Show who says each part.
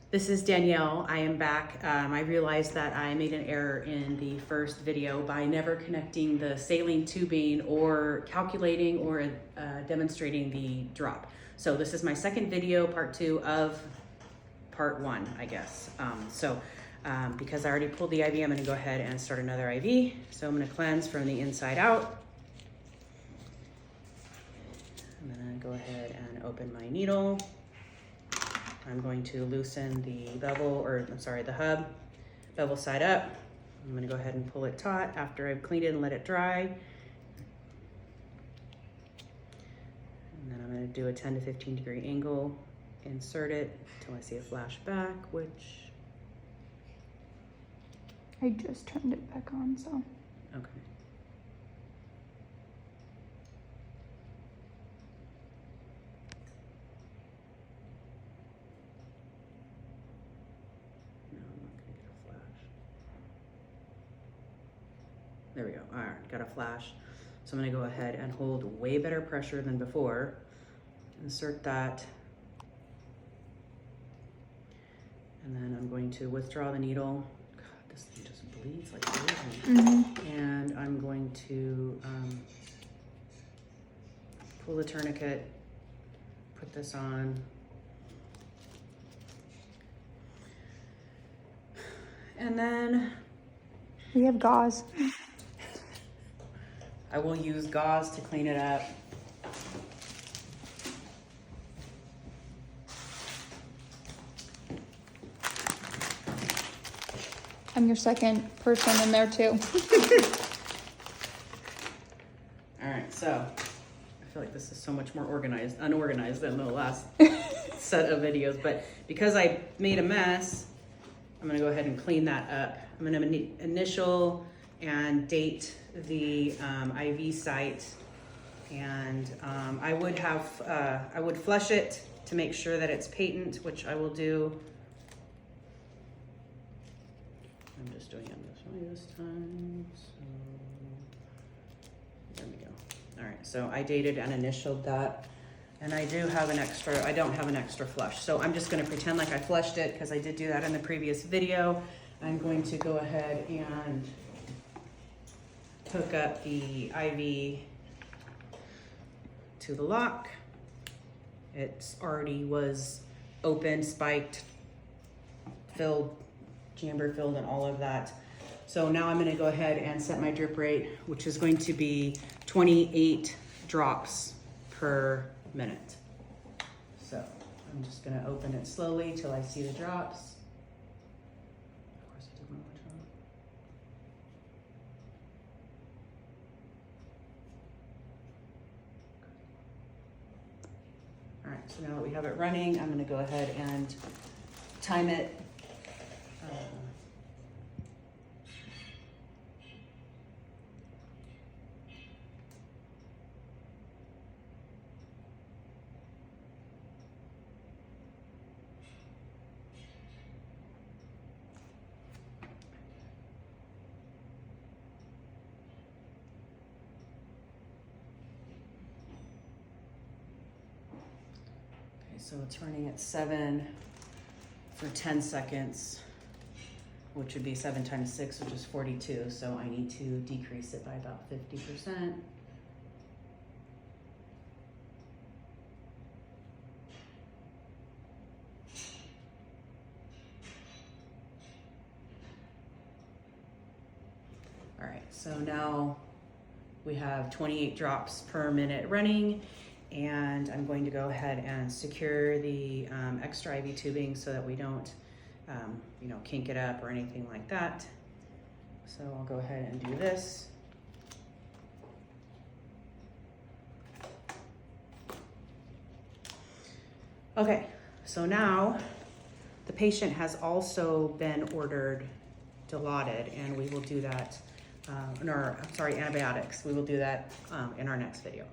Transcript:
Speaker 1: This is Danielle. I am back. I realized that I made an error in the first video by never connecting the saline tubing or calculating or demonstrating the drop. So this is my second video, part 2 of part 1, I guess. Because I already pulled the IV, I'm gonna go ahead and start another IV. So I'm gonna cleanse from the inside out. I'm gonna go ahead and open my needle. I'm going to loosen the the hub, bevel side up. I'm gonna go ahead and pull it taut after I've cleaned it and let it dry. And then I'm gonna do a 10 to 15 degree angle, insert it until I see a flash back, which...
Speaker 2: I just turned it back on, so.
Speaker 1: Okay. There we go. All right, got a flash. So I'm gonna go ahead and hold way better pressure than before. Insert that. And then I'm going to withdraw the needle. God, this thing just bleeds like crazy. And I'm going to pull the tourniquet, put this on. And then
Speaker 2: we have gauze.
Speaker 1: I will use gauze to clean it up.
Speaker 2: I'm your second person in there too.
Speaker 1: All right, so I feel like this is so much more unorganized than the last set of videos, but because I made a mess, I'm gonna go ahead and clean that up. I'm gonna initial and date the IV site, and I would flush it to make sure that it's patent, which I will do. I'm just doing it this way this time, so there we go. All right, so I dated and initialed that, and I don't have an extra flush, so I'm just gonna pretend like I flushed it because I did do that in the previous video. I'm going to go ahead and hook up the IV to the lock. It already was open, spiked, filled, chamber filled, and all of that. So now I'm gonna go ahead and set my drip rate, which is going to be 28 drops per minute. So I'm just gonna open it slowly till I see the drops. Of course, I did one more time. All right, so now that we have it running, I'm gonna go ahead and time it. So it's running at 7 for 10 seconds, which would be 7 times 6, which is 42. So I need to decrease it by about 50%. All right, so now we have 28 drops per minute running. And I'm going to go ahead and secure the extra IV tubing so that we don't, kink it up or anything like that. So I'll go ahead and do this. Okay, so now the patient has also been ordered Dilaudid, and we will do that, antibiotics. We will do that in our next video.